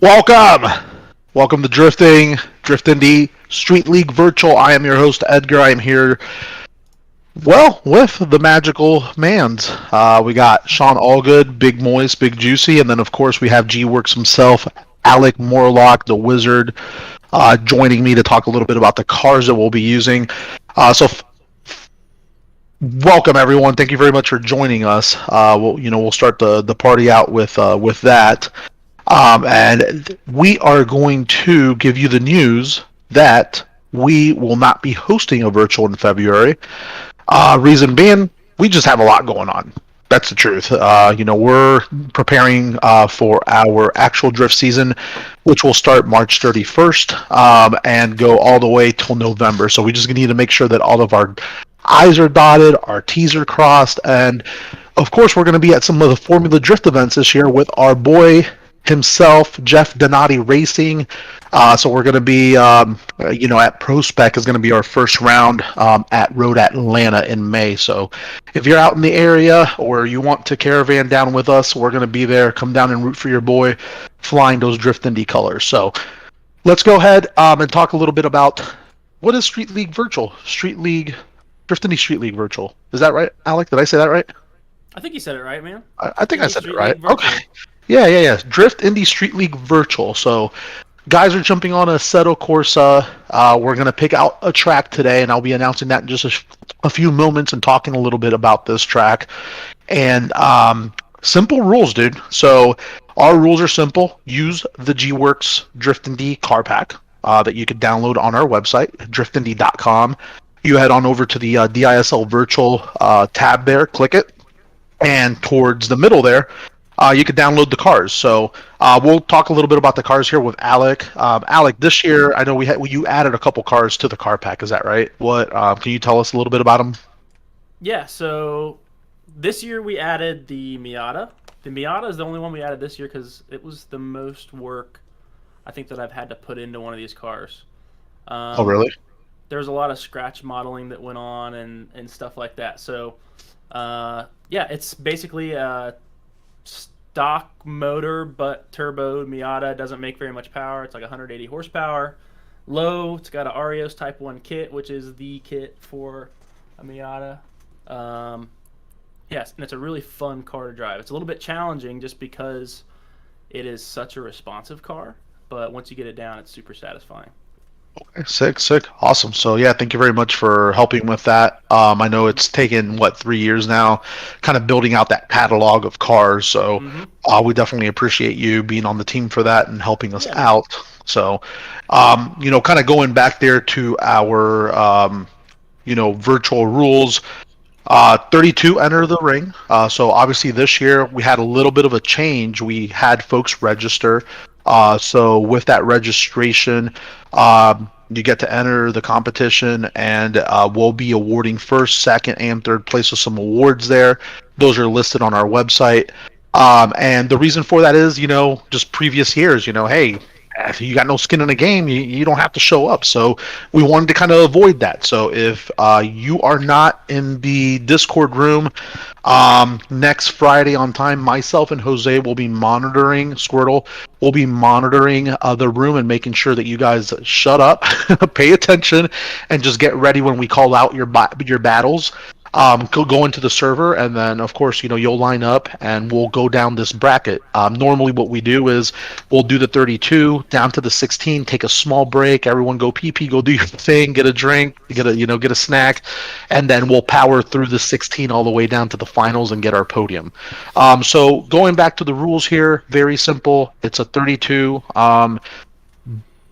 Welcome to Drift Indie Street League Virtual. I am your host, Edgar. I am here, with the magical mans. We got Sean Allgood, Big Moist, Big Juicy, and then, of course, we have G-Works himself, Alec Morlock, the Wizard, joining me to talk a little bit about the cars that we'll be using. Welcome, everyone. Thank you very much for joining us. We'll start the party out with that. And we are going to give you the news that we will not be hosting a virtual in February. Reason being, we just have a lot going on. That's the truth. We're preparing for our actual drift season, which will start March 31st and go all the way till November. So we just need to make sure that all of our I's are dotted, our T's are crossed, and of course, we're going to be at some of the Formula Drift events this year with our boy himself, Jeff Donati Racing. So we're going to be, at ProSpec is going to be our first round at Road Atlanta in May. So if you're out in the area or you want to caravan down with us, we're going to be there. Come down and root for your boy flying those Drift Indy colors. So let's go ahead and talk a little bit about what is Street League Virtual? Drift Indy Street League Virtual. Is that right, Alec? Did I say that right? I think you said it right, man. I think I said it right. Okay. Yeah. Drift Indy Street League Virtual. So, guys are jumping on a Assetto Corsa. We're going to pick out a track today, and I'll be announcing that in just a few moments and talking a little bit about this track. And simple rules, dude. So, our rules are simple. Use the G-Works Drift Indy car pack that you can download on our website, driftindy.com. You head on over to the DISL Virtual tab there, click it, and towards the middle there, you can download the cars. So we'll talk a little bit about the cars here with Alec. Alec, this year I know you added a couple cars to the car pack. Is that right? What can you tell us a little bit about them? Yeah. So this year we added the Miata. The Miata is the only one we added this year because it was the most work I think that I've had to put into one of these cars. Oh, really? There was a lot of scratch modeling that went on and stuff like that. So it's basically a stock motor but turbo Miata. It doesn't make very much power. It's like 180 horsepower. Low. It's got an Arios Type 1 kit, which is the kit for a Miata. Yes, and it's a really fun car to drive. It's a little bit challenging just because it is such a responsive car, but once you get it down, it's super satisfying. Okay, sick, awesome. So yeah, thank you very much for helping with that. I know it's taken 3 years now, kind of building out that catalog of cars. So we definitely appreciate you being on the team for that and helping us out. So, kind of going back there to our, virtual rules. 32 enter the ring. So obviously this year we had a little bit of a change. We had folks register. So with that registration, you get to enter the competition, and we'll be awarding first, second, and third place with some awards there. Those are listed on our website. And the reason for that is, just previous years, hey, if you got no skin in the game, you don't have to show up. So we wanted to kind of avoid that. So if you are not in the Discord room next Friday on time, myself and Jose will be monitoring, Squirtle will be monitoring the room and making sure that you guys shut up, pay attention, and just get ready when we call out your battles. Go into the server, and then of course you'll line up and we'll go down this bracket. Normally what we do is we'll do the 32 down to the 16, take a small break, everyone go pee, go do your thing, get a drink, get a snack, and then we'll power through the 16 all the way down to the finals and get our podium. So going back to the rules here, very simple. It's a 32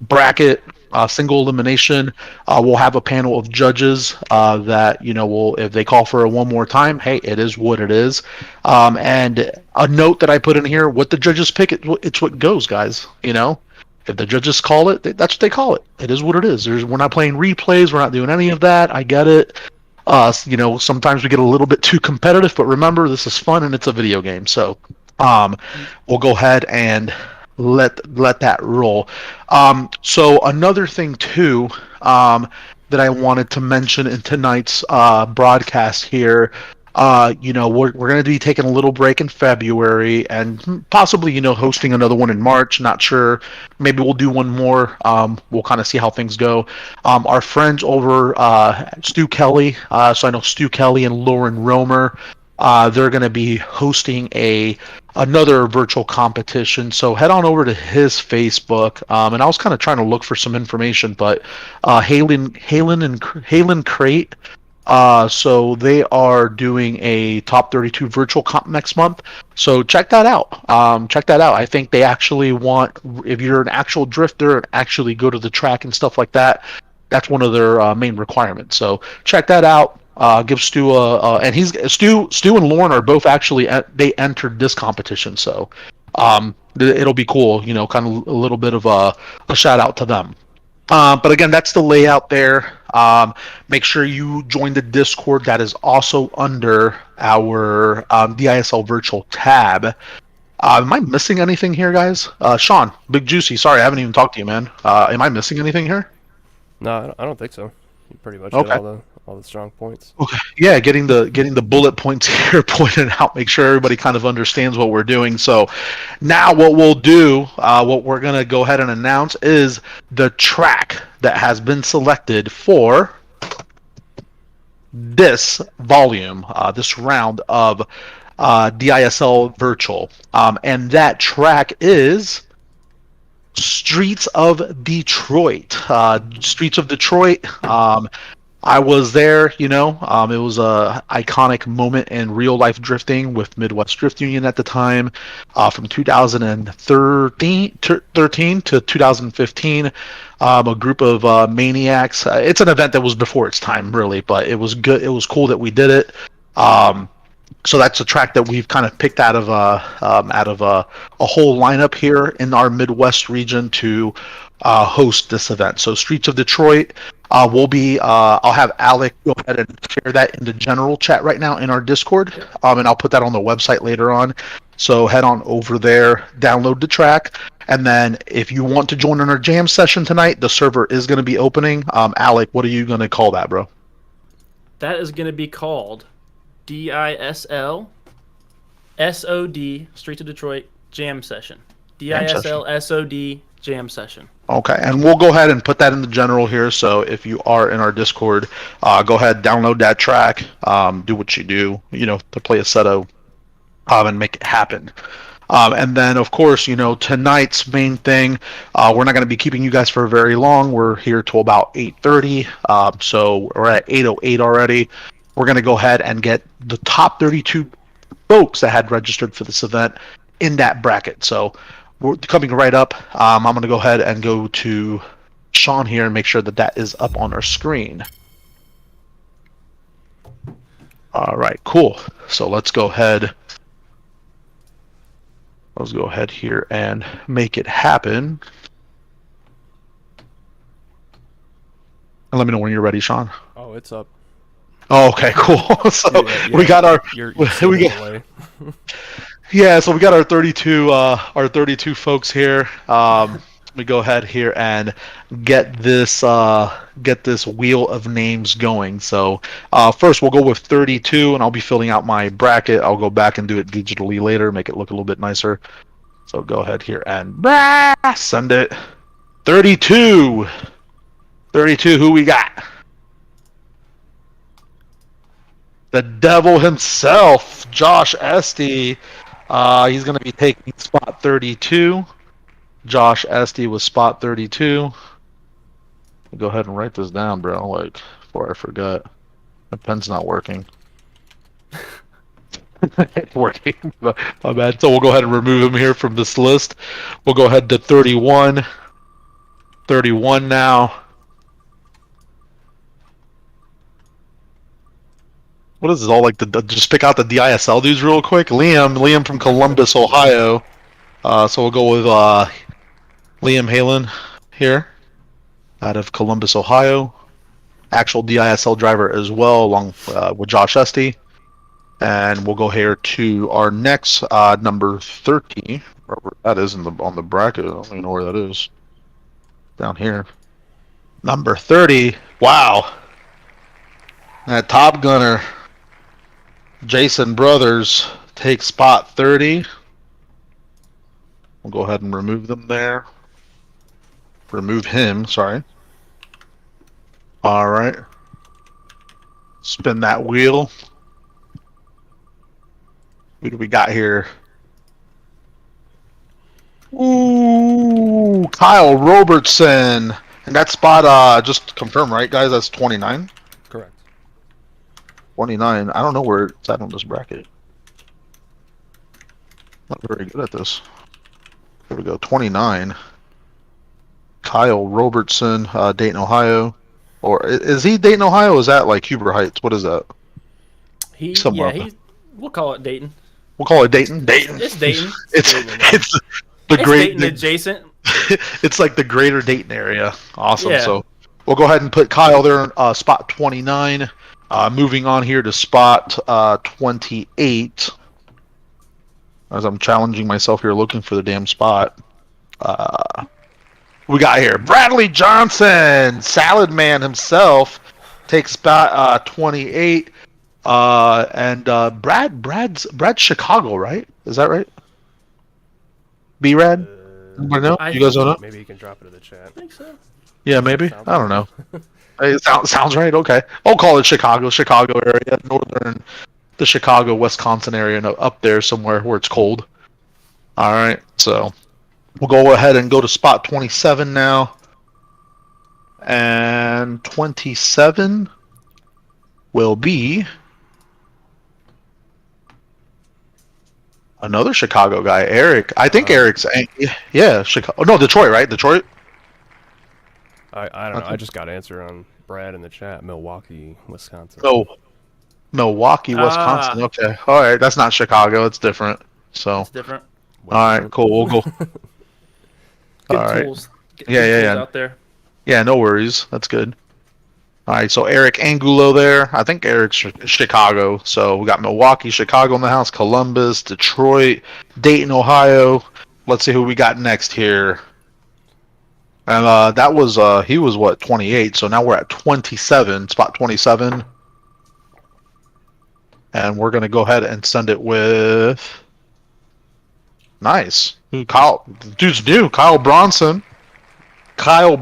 bracket, single elimination. We'll have a panel of judges that will, if they call for it one more time, hey, it is what it is. And a note that I put in here: what the judges pick, it's what goes, guys. If the judges call it, that's what they call it. It is what it is. We're not playing replays. We're not doing any of that. I get it. Sometimes we get a little bit too competitive, but remember, this is fun and it's a video game. So we'll go ahead and let that roll. So another thing too that I wanted to mention in tonight's broadcast here, We're going to be taking a little break in February and possibly, hosting another one in March. Not sure. Maybe we'll do one more. We'll kind of see how things go. Our friends over Stu Kelly, so I know Stu Kelly and Lauren Romer, they're going to be hosting another virtual competition. So head on over to his Facebook. And I was kind of trying to look for some information, but Halen Crate. So they are doing a top 32 virtual comp next month. So check that out. Check that out. I think they actually want, if you're an actual drifter and actually go to the track and stuff like that, that's one of their main requirements. So check that out. Give Stu and Stu and Lauren are both actually they entered this competition. So it'll be cool. Kind of a little bit of a shout out to them. But again, that's the layout there. Make sure you join the Discord that is also under our DISL Virtual tab. Am I missing anything here, guys? Sean, Big Juicy, sorry, I haven't even talked to you, man. Am I missing anything here? No, I don't think so. You pretty much hit Okay. all the strong points. Okay. Yeah, getting the bullet points here pointed out, make sure everybody kind of understands what we're doing. So now what we'll do, what we're gonna go ahead and announce is the track that has been selected for this volume, this round of DISL Virtual, and that track is Streets of Detroit. Streets of Detroit. I was there, it was a iconic moment in real life drifting with Midwest Drift Union at the time, from 2013 to 2015. A group of maniacs. It's an event that was before its time, really, but it was good. It was cool that we did it. So that's a track that we've kind of picked out of a whole lineup here in our Midwest region to host this event. So Streets of Detroit will be. I'll have Alec go ahead and share that in the general chat right now in our Discord, and I'll put that on the website later on. So head on over there, download the track, and then if you want to join in our jam session tonight, the server is going to be opening. Alec, what are you going to call that, bro? That is going to be called DISL SOD Streets of Detroit Jam Session. DISL SOD Jam Session. Okay, and we'll go ahead and put that in the general here. So if you are in our Discord, go ahead, download that track, do what you do, to play a set of, and make it happen. And then, of course, tonight's main thing, we're not going to be keeping you guys for very long. We're here till about 8:30, so we're at 8:08 already. We're going to go ahead and get the top 32 folks that had registered for this event in that bracket. So we're coming right up. I'm going to go ahead and go to Sean here and make sure that that is up on our screen. All right, cool. So let's go ahead. Let's go ahead here and make it happen. And let me know when you're ready, Sean. Oh, it's up. Oh, okay, cool. So we got our so we got our 32 folks here. We go ahead here and get this wheel of names going. So first we'll go with 32, and I'll be filling out my bracket. I'll go back and do it digitally later, make it look a little bit nicer. So go ahead here and send it. 32. Who we got? The devil himself, Josh Esty. He's going to be taking spot 32. Josh Esty with spot 32. I'll go ahead and write this down, bro, before I forget. My pen's not working. It's working. My bad. So we'll go ahead and remove him here from this list. We'll go ahead to 31. 31 now. What is this all like? Just pick out the DISL dudes real quick. Liam from Columbus, Ohio. So we'll go with Liam Halen here, out of Columbus, Ohio. Actual DISL driver as well, along with Josh Esty. And we'll go here to our next number 30. Wherever that is on the bracket. I don't even know where that is. Down here. Number 30. Wow. That Top Gunner. Jason Brothers take spot 30. We'll go ahead and remove them there. Remove him, sorry. All right. Spin that wheel. Who do we got here? Ooh, Kyle Robertson. And that spot, just to confirm, right, guys? That's 29? Correct. 29. I don't know where it's at on this bracket. Not very good at this. Here we go. 29. Kyle Robertson, Dayton, Ohio. Or is he Dayton, Ohio? Or is that like Huber Heights? What is that? Somewhere up there. We'll call it Dayton. We'll call it Dayton. Dayton. It's Dayton. It's the It's great Dayton adjacent. It's like the greater Dayton area. Awesome. Yeah. So we'll go ahead and put Kyle there in spot 29. Moving on here to spot 28. As I'm challenging myself here, looking for the damn spot. We got here Bradley Johnson, Salad Man himself, takes spot 28. And Brad's Chicago, right? Is that right? B-Rad? Anybody know? You guys don't know? Maybe you can drop it in the chat. I think so. Yeah, maybe. Sounds I don't know. It sounds right. Okay, I'll call it Chicago area, northern, the Chicago, Wisconsin area, and up there somewhere where it's cold. All right, so we'll go ahead and go to spot 27 now, and 27 will be another Chicago guy, Eric. I think Eric's, Chicago. No, Detroit, right? Detroit. I don't know. I just got an answer on Brad in the chat. Milwaukee, Wisconsin. Oh, Milwaukee, Wisconsin. Okay, all right. That's not Chicago. It's different. So, It's different. all right, cool. We'll go. Good All right. tools. Good Yeah. tools out there. Yeah, no worries. That's good. All right, so Eric Angulo there. I think Eric's Chicago. So we got Milwaukee, Chicago in the house, Columbus, Detroit, Dayton, Ohio. Let's see who we got next here. And that was he was what, 28. So now we're at 27, spot 27. And we're gonna go ahead and send it with nice. Kyle, dude's new. Kyle Bronson. Spot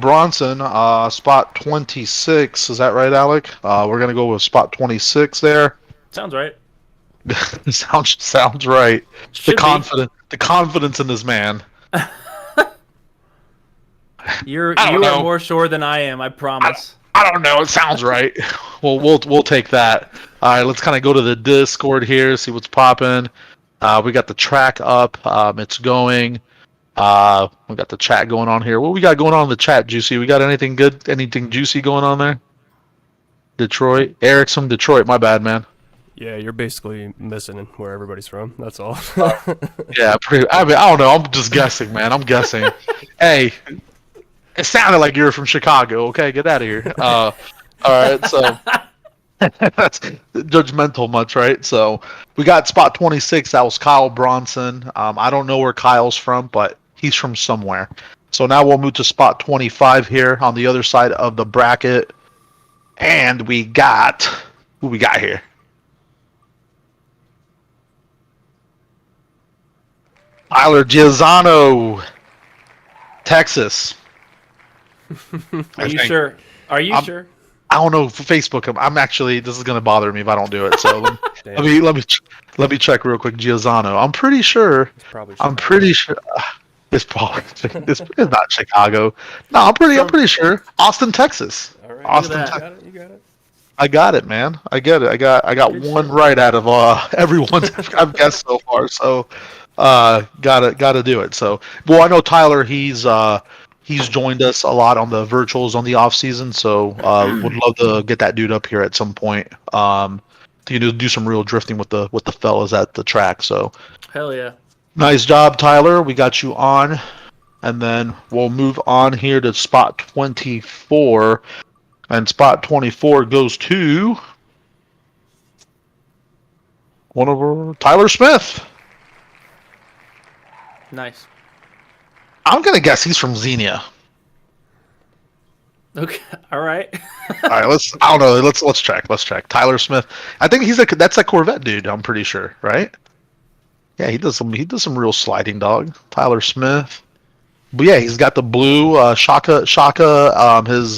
26. Is that right, Alec? We're gonna go with spot 26 there. Sounds right. sounds right. Should be. The confidence in this man. You are know. more sure than I am. I promise. I don't know. It sounds right. Well, we'll take that. All right, let's kind of go to the Discord here, see what's popping. We got the track up. It's going. We got the chat going on here. What we got going on in the chat, Juicy? We got anything good? Anything juicy going on there? Detroit. Eric's from Detroit. My bad, man. Yeah, you're basically missing where everybody's from. That's all. Yeah, I don't know. I'm just guessing, man. I'm guessing. Hey, it sounded like you were from Chicago. Okay, get out of here. All right, so that's judgmental much, right? So we got spot 26. That was Kyle Bronson. I don't know where Kyle's from, but he's from somewhere. So now we'll move to spot 25 here on the other side of the bracket. And we got who we got here? Tyler Giazzano, Texas. Are you sure? Are you sure? I don't know. For Facebook, I'm actually. This is gonna bother me if I don't do it. So let me check real quick. Giazzano. I'm pretty sure. I'm pretty sure. It's probably it's not Chicago. No, I'm pretty sure. Austin, Texas. All right. Austin, Look at Texas. You got it. I got it, man. I get it. I got Good one shit. right out of everyone I've guessed so far. So gotta do it. So well, I know Tyler. He's joined us a lot on the virtuals on the off season. So would love to get that dude up here at some point. To do some real drifting with the fellas at the track. So Hell yeah. nice job, Tyler. We got you on, and then we'll move on here to spot 24. And spot 24 goes to one of our Tyler Smith. Nice. I'm gonna guess he's from Xenia. Okay. All right. All right, I don't know. Let's check. Let's check. Tyler Smith. I think that's a Corvette dude. I'm pretty sure, right? Yeah, he does some real sliding, dog. Tyler Smith. But yeah, he's got the blue Shaka. His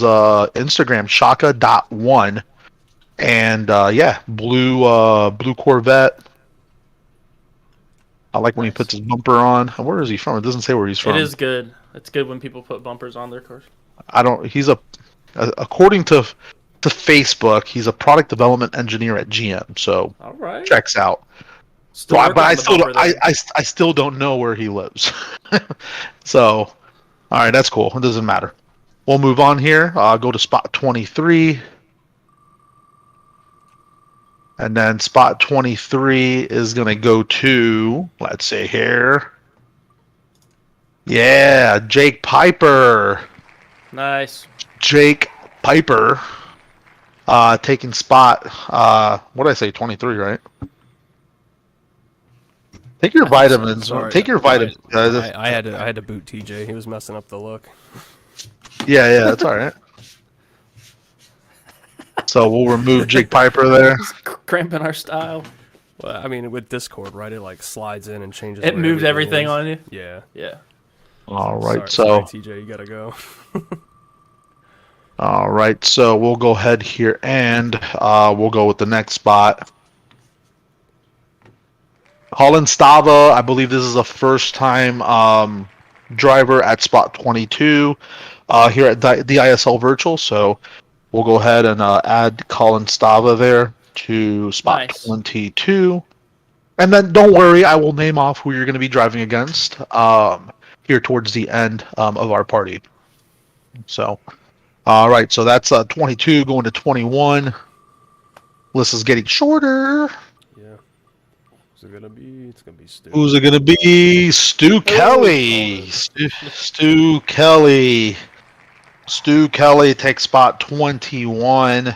Instagram Shaka.1, and yeah, blue Corvette. I like when he Nice. puts his bumper on. Where is he from? It doesn't say where he's It from. is good. It's good when people put bumpers on their cars. I don't. According to Facebook, he's a product development engineer at GM. So All right. checks out. Still But working I on the still bumper don't, there. I still don't know where he lives. So, all right, that's cool. It doesn't matter. We'll move on here. Go to spot 23. And then spot 23 is going to go to, let's see here. Yeah, Jake Piper. Nice. Jake Piper taking spot, what did I say, 23, right? Take your vitamins. Sorry. Take your vitamins, guys. I had to boot TJ. He was messing up the look. Yeah, that's all right. So we'll remove Jake Piper there. Cramping our style. Well, I mean, with Discord, right? It like slides in and changes. It where moved everything is. on you. Yeah. Yeah. All right, Sorry, TJ, you gotta go. all right, so we'll go ahead here and we'll go with the next spot. Colin Stava, I believe this is a first-time driver at spot 22 here at DISL Virtual. So we'll go ahead and add Colin Stava there to spot Nice. 22. And then don't worry, I will name off who you're going to be driving against here towards the end of our party. So, all right, so that's 22 going to 21. List is getting shorter. Yeah. Who's it gonna be? It's gonna be Stu. Who's it going to be? Stu Kelly. Stu Kelly. Stu Kelly takes spot 21.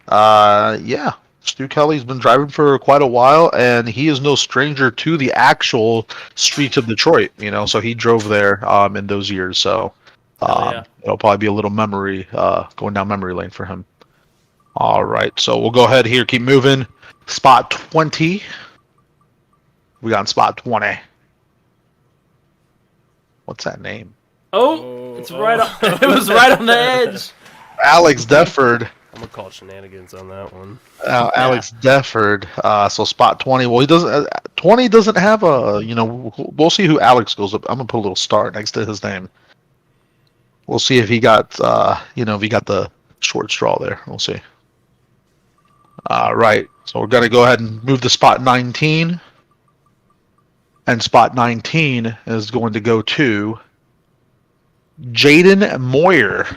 Yeah, Stu Kelly's been driving for quite a while, and he is no stranger to the actual streets of Detroit. So he drove there in those years. So Yeah. it'll probably be a little memory going down memory lane for him. All right, so we'll go ahead here, keep moving. Spot 20. We got spot 20. What's that name? Oh, it's right on. It was right on the edge. Alex Defford. I'm gonna call shenanigans on that one. Alex Defford. So spot 20. Well, he doesn't. 20 doesn't have a. We'll see who Alex goes up. I'm gonna put a little star next to his name. We'll see if he got. If he got the short straw there. We'll see. All right. So we're gonna go ahead and move to spot 19. And spot 19 is going to go to Jaden Moyer.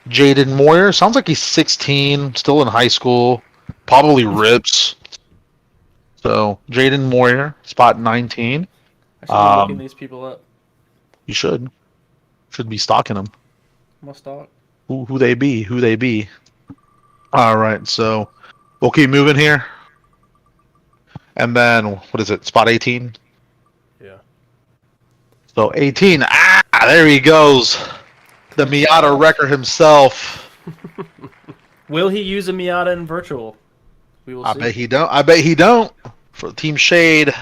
Jaden Moyer sounds like he's 16, still in high school, probably rips. So Jaden Moyer, spot 19. I should be looking these people up. You should be stalking them. Must talk. Who they be? Who they be? All right, so we'll keep moving here, and then what is it? Spot 18. Yeah. So 18. There he goes. The Miata wrecker himself. Will he use a Miata in virtual? We will see. I bet he don't. For Team Shade,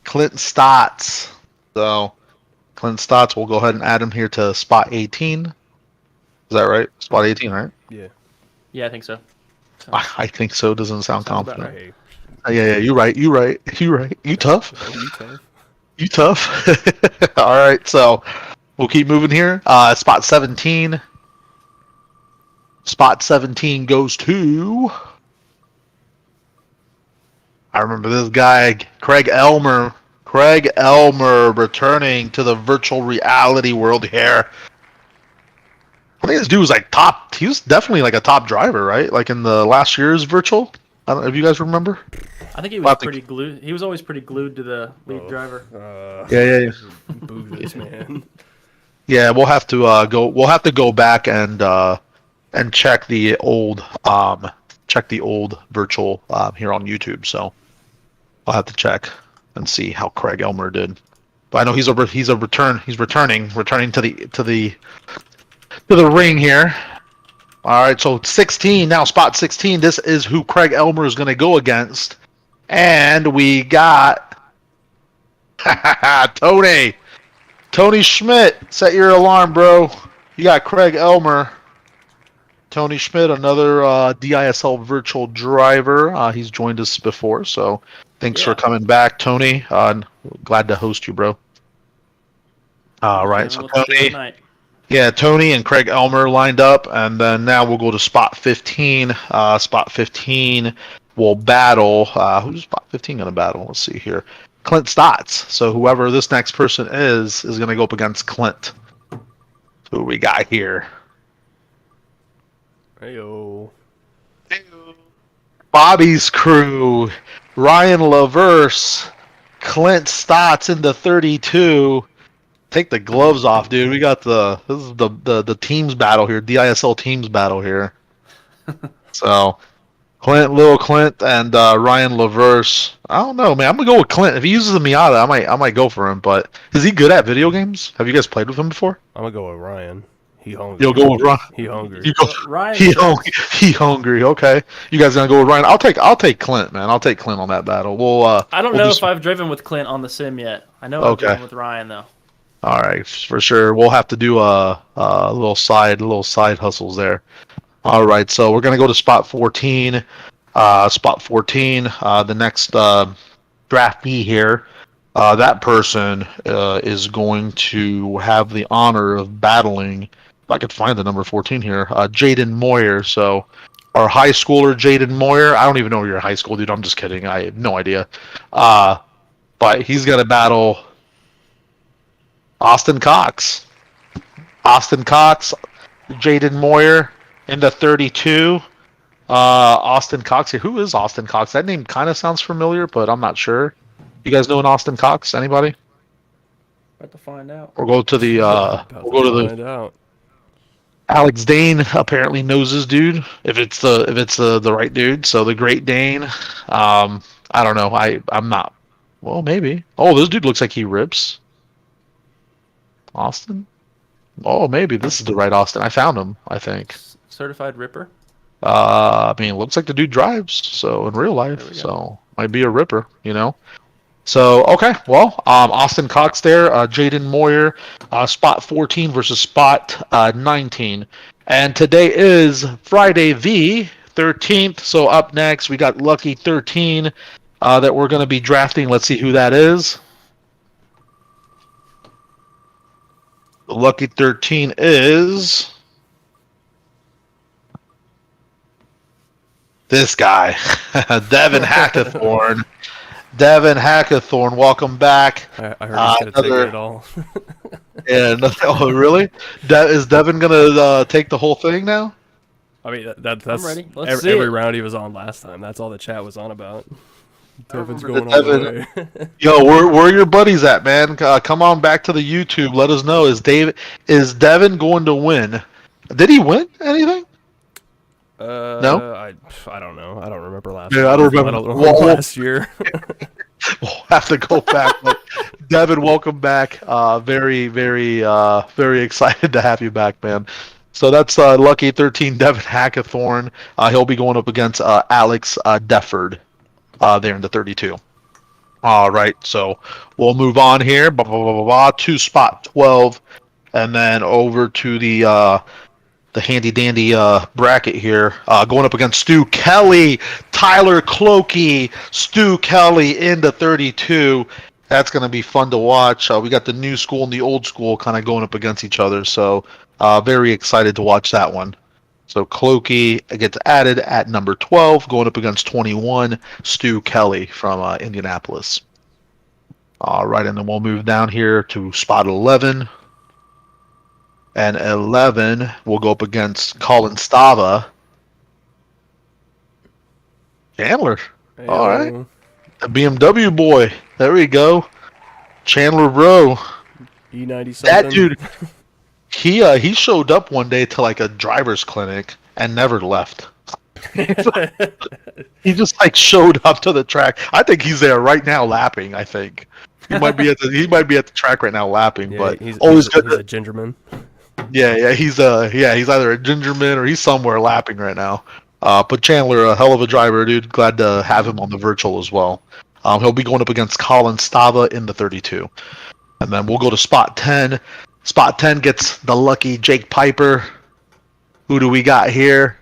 Clinton Stotts. So Clinton Stotts, we'll go ahead and add him here to spot 18. Is that right? Spot 18, right? Yeah. Yeah, I think so. I think so. Doesn't sound Sounds about confident. Hey, Yeah, you're right. You tough. you tough? You tough. All right, so we'll keep moving here. Spot 17. Spot 17 goes to. I remember this guy, Craig Elmer. Craig Elmer returning to the virtual reality world here. I think this dude was like top. He was definitely like a top driver, right? Like in the last year's virtual. I don't know if you guys remember. I think he was pretty glued. He was always pretty glued to the lead driver. Yeah. Boo this man. Yeah, we'll have to go. We'll have to go back and check the old virtual here on YouTube. So I'll have to check and see how Craig Elmer did. But I know he's returning to the to the ring here. All right, so 16 now, spot 16. This is who Craig Elmer is going to go against, and we got Tony Schmidt. Set your alarm, bro. You got Craig Elmer. Tony Schmidt, another DISL Virtual driver. He's joined us before, so thanks for coming back, Tony. Glad to host you, bro. All right, so Tony. Yeah, Tony and Craig Elmer lined up, and then now we'll go to spot 15. Spot 15 will battle. Who's spot 15 going to battle? Let's see here. Clint Stotts. So whoever this next person is going to go up against Clint. Who we got here? Heyo. Bobby's crew. Ryan LaVerse. Clint Stotts in the 32. Take the gloves off, dude. We got this is the teams battle here, DISL teams battle here. So, Little Clint, and Ryan LaVerse. I don't know, man. I'm gonna go with Clint. If he uses the Miata, I might go for him. But is he good at video games? Have you guys played with him before? I'm gonna go with Ryan. He hungry. You'll go with Ryan. He hungry. You go, Ryan. He hungry. Okay. You guys gonna go with Ryan? I'll take Clint, man. I'll take Clint on that battle. I don't know if I've driven with Clint on the sim yet. I know I've driven with Ryan though. All right, for sure. We'll have to do a little side hustles there. All right, so we're gonna go to spot 14. Spot 14. The next draftee here. That person is going to have the honor of battling. If I could find the number 14 here, Jaden Moyer. So our high schooler Jaden Moyer. I don't even know you're a high school dude. I'm just kidding. I have no idea. But he's gonna battle Austin Cox, Jaden Moyer in the 32. Austin Cox. Who is Austin Cox? That name kind of sounds familiar, but I'm not sure. You guys know an Austin Cox? Anybody? About to find out. We'll go to the. Alex Dane apparently knows this dude. If it's the right dude, so the Great Dane. I don't know. I'm not. Well, maybe. Oh, this dude looks like he rips. Austin? Oh, maybe this is the right Austin. I found him, I think. Certified Ripper? I mean, it looks like the dude drives, so in real life, so might be a ripper, you know? So, okay, well, Austin Cox there, Jaden Moyer, spot 14 versus spot 19. And today is Friday the 13th, so up next we got Lucky 13 that we're going to be drafting. Let's see who that is. Lucky 13 is this guy, Devin Hackathorn. Devin Hackathorn, welcome back. I heard he's going to take it all. Yeah, oh, really? Is Devin going to take the whole thing now? I mean, that's I'm ready. Every round he was on last time. That's all the chat was on about. Devin's going all the way. Yo, where are your buddies at, man? Come on back to the YouTube. Let us know. Is Devin going to win? Did he win anything? No? I don't know. I don't remember last year. Yeah, I don't remember. Last year. We'll have to go back. But Devin, welcome back. Very, very, very excited to have you back, man. So that's Lucky 13 Devin Hackathorn. He'll be going up against Alex Defford there in the 32. All right, so we'll move on here. To spot 12, and then over to the handy dandy bracket here, going up against Stu Kelly, Tyler Clokey, Stu Kelly in the 32. That's going to be fun to watch. We got the new school and the old school kind of going up against each other, so very excited to watch that one. So Clokey gets added at number 12, going up against 21, Stu Kelly from Indianapolis. All right, and then we'll move down here to spot 11. And 11 will go up against Colin Stava. Chandler. Hey, all right. The BMW boy. There we go. Chandler bro. E90 something. That dude, he showed up one day to like a driver's clinic and never left. He just like showed up to the track. I think he's there right now lapping, I think. He might be at the track right now lapping, yeah, but he's always good. good. He's a gingerman. Yeah, he's either a gingerman or he's somewhere lapping right now. But Chandler, a hell of a driver, dude. Glad to have him on the virtual as well. He'll be going up against Colin Stava in the 32. And then we'll go to spot 10. Spot 10 gets the lucky Jake Piper. Who do we got here?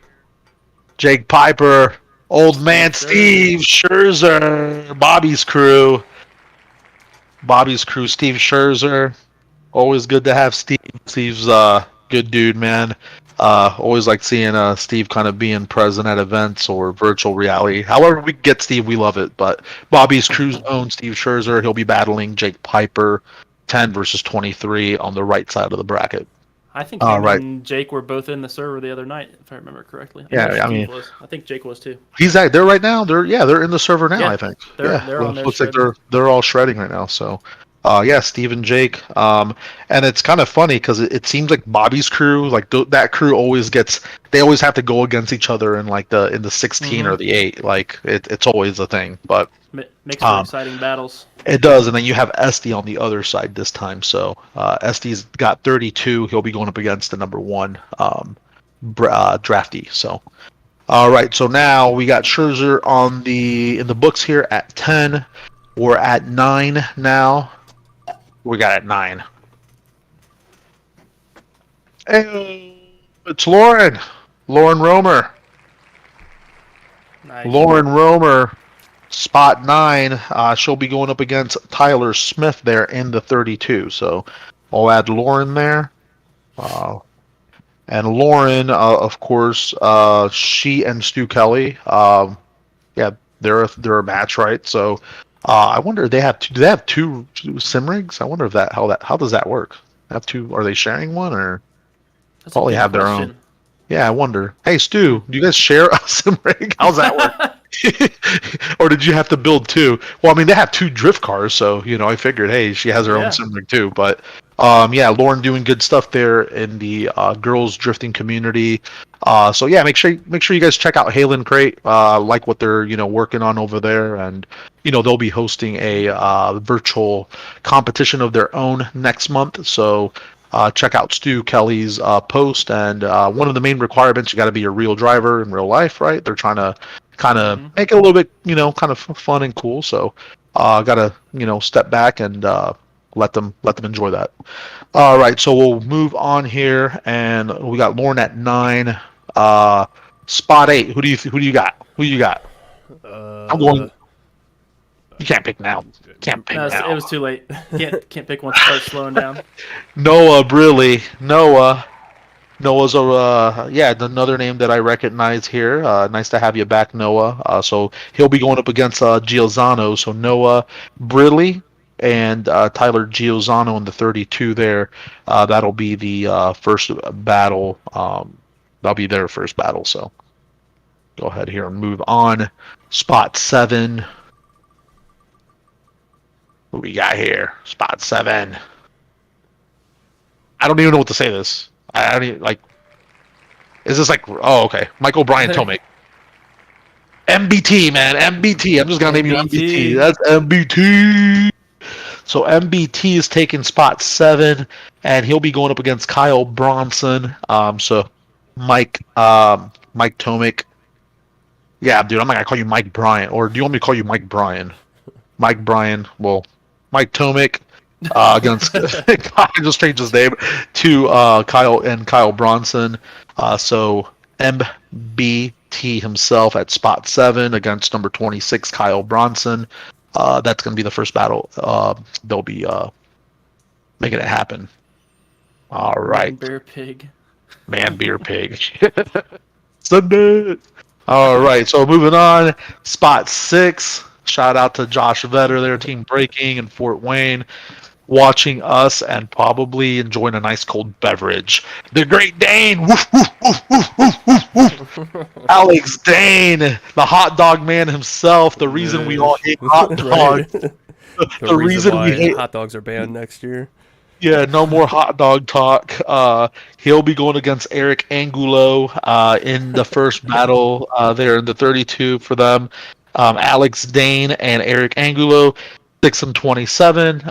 Jake Piper, old man Steve Scherzer, Bobby's crew. Steve Scherzer. Always good to have Steve. Steve's good dude, man. Always like seeing Steve kind of being present at events or virtual reality. However we get Steve, we love it. But Bobby's crew's own Steve Scherzer. He'll be battling Jake Piper, 10 versus 23 on the right side of the bracket. I think him and Jake were both in the server the other night, if I remember correctly. I think Jake was too. He's there right now. They're in the server now. Yeah, I think. They're on there. Looks like they're all shredding right now. So, Steve and Jake. And it's kind of funny because it seems like Bobby's crew, like that crew, they always have to go against each other in the 16 or the 8. Like it's always a thing. But makes for exciting battles. It does, and then you have Esty on the other side this time. So Esty's got 32. He'll be going up against the number 1 drafty. So, all right. So now we got Scherzer in the books here at 10. We're at 9 now. We got at 9. Hey, it's Lauren Romer. Nice. Lauren Romer. Spot 9, she'll be going up against Tyler Smith there in the 32. So I'll add Lauren there. And Lauren, of course, she and Stu Kelly, they're a match, right? So I wonder do they have two sim rigs? I wonder how does that work? Have two? Are they sharing one or probably have their own? Yeah, I wonder. Hey, Stu, do you guys share a sim rig? How's that work? Or did you have to build 2? Well, I mean, they have 2 drift cars, so I figured, hey, she has her own sim rig too. But Lauren doing good stuff there in the girls drifting community. So yeah, make sure you guys check out Halen Crate. Like what they're working on over there, and they'll be hosting a virtual competition of their own next month. So. Check out Stu Kelly's post, and one of the main requirements, you got to be a real driver in real life, right? They're trying to kind of make it a little bit, kind of fun and cool. So, got to, step back and let them enjoy that. All right, so we'll move on here, and we got Lauren at 9. Spot 8. Who do you got? I'm going. You can't pick now. It was too late. Can't pick once it starts slowing down. Noah Briley. Noah's another name that I recognize here. Nice to have you back, Noah. So he'll be going up against Giozano. So Noah Briley and Tyler Giozano in the 32 there. That'll be the first battle. That'll be their first battle. So go ahead here and move on. Spot 7. What we got here? Spot 7. I don't even know what to say this. I don't even, is this oh, okay. Michael Bryan Tomic. MBT, man. MBT. I'm just going to name you MBT. That's MBT. So MBT is taking spot 7, and he'll be going up against Kyle Bronson. So Mike Tomic. Yeah, dude, I'm not going to call you Mike Bryan. Or do you want me to call you Mike Bryan? Mike Bryan. Well, Mike Tomic against I just changed his name to Kyle Bronson. So MBT himself at spot 7 against number 26 Kyle Bronson. That's going to be the first battle. They'll be making it happen. All right. Man, beer pig. Sunday. All right. So moving on. Spot 6. Shout out to Josh Vetter, their team Breaking in Fort Wayne, watching us and probably enjoying a nice cold beverage. The Great Dane, woof, woof, woof, woof, woof, woof, woof. Alex Dane, the hot dog man himself. The reason we all hate hot dogs. The reason we hate hot dogs are banned next year. Yeah, no more hot dog talk. He'll be going against Eric Angulo in the first battle there in the 32 for them. Alex Dane and Eric Angulo, 6 and 27,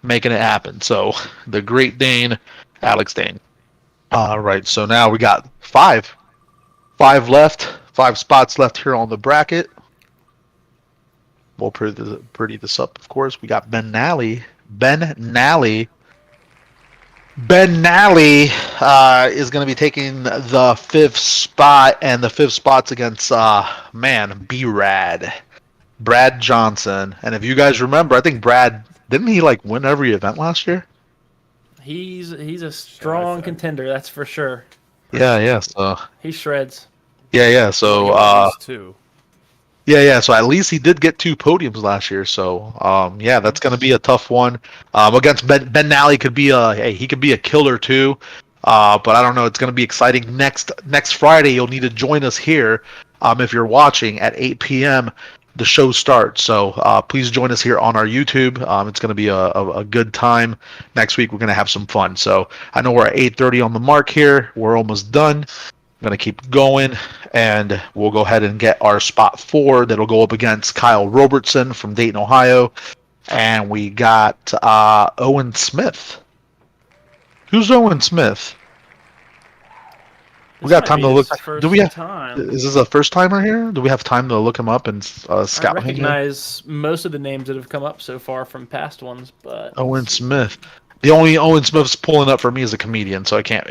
making it happen. So the Great Dane, Alex Dane. All right, so now we got five left, 5 spots left here on the bracket. We'll pretty this up, of course. We got Ben Nally. Ben Nally is going to be taking the 5th spot, and the 5th spot's against B-Rad, Brad Johnson. And if you guys remember, I think Brad didn't he like win every event last year? He's a strong contender, that's for sure. Yeah. So he shreds. Yeah. So at least 2. Yeah. So at least he did get 2 podiums last year. So yeah, that's going to be a tough one. Against Ben Nally could be he could be a killer too. But I don't know. It's going to be exciting. Next Friday, you'll need to join us here. If you're watching at 8 p.m. the show starts. So please join us here on our YouTube. It's going to be a good time. Next week we're going to have some fun. So I know we're at 8:30 on the mark here. We're almost done. I'm going to keep going, and we'll go ahead and get our spot 4 that'll go up against Kyle Robertson from Dayton, Ohio. And we got Owen Smith. Who's Owen Smith? We got time to look. Do we have time? Is this a first timer here? Do we have time to look him up and scout him? I recognize most of the names that have come up so far from past ones, but Owen Smith. The only Owen Smith's pulling up for me is a comedian, so I can't.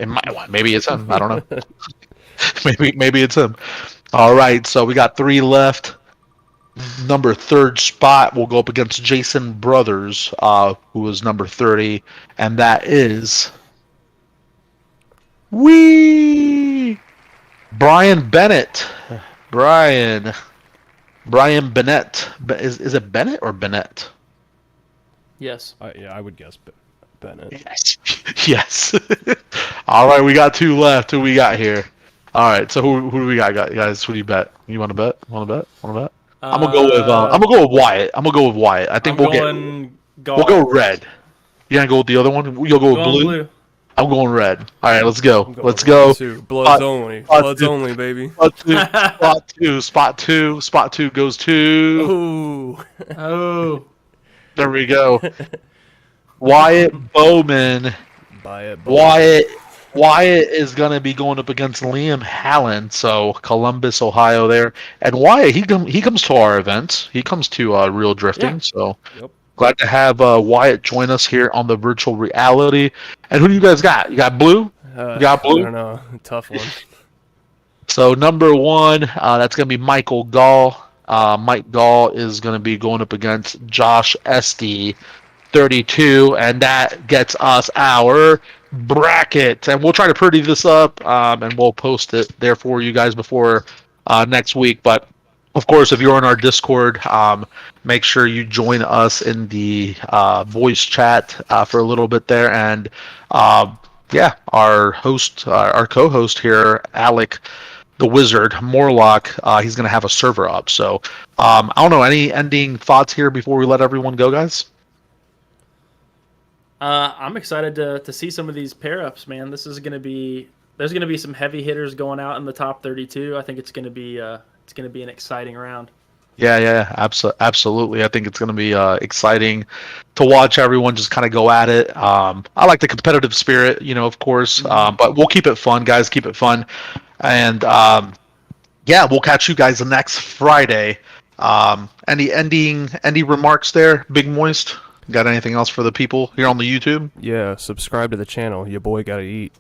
Maybe it's him. I don't know. maybe it's him. All right, so we got 3 left. Number 3rd spot will go up against Jason Brothers, who is number 30, and that is Brian Bennett. Brian Bennett. Is it Bennett or Bennett? Yes. I would guess Bennett. Yes. All right, we got 2 left. Who we got here? All right, so who do we got, guys? Who do you bet? You want to bet? Want to bet? I'm gonna go with Wyatt. I think we'll go red. You gonna go with the other one? You'll go with blue. I'm going red. All right, let's go. Let's go. Bloods only. Bloods only, baby. Spot two goes to. Oh. There we go. Wyatt Bowman. Wyatt is going to be going up against Liam Hallen, so Columbus, Ohio there. And Wyatt, he comes to our events. He comes to Real Drifting, so glad to have Wyatt join us here on the virtual reality. And who do you guys got? You got blue? You got blue? I don't know. Tough one. So number 1, that's going to be Michael Gall. Mike Gall is going to be going up against Josh Esty, 32, and that gets us our bracket. And we'll try to pretty this up, and we'll post it there for you guys before next week. But of course, if you're on our Discord, make sure you join us in the voice chat for a little bit there. And our co-host here, Alec the Wizard Morlock, he's going to have a server up. So I don't know, any ending thoughts here before we let everyone go, guys? I'm excited to see some of these pair ups, man. There's going to be some heavy hitters going out in the top 32. I think it's going to be an exciting round. Yeah, absolutely. I think it's going to be exciting to watch everyone just kind of go at it. I like the competitive spirit, of course, but we'll keep it fun, guys. Keep it fun, and we'll catch you guys the next Friday. Any remarks there, Big Moist? Got anything else for the people here on the YouTube? Yeah, subscribe to the channel. Your boy gotta eat.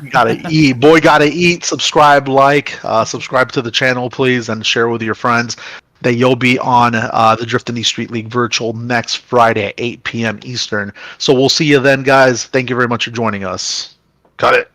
Gotta eat. Boy gotta eat. Subscribe to the channel, please, and share with your friends that you'll be on the Drift Indie Street League Virtual next Friday at 8 p.m. Eastern. So we'll see you then, guys. Thank you very much for joining us. Cut it.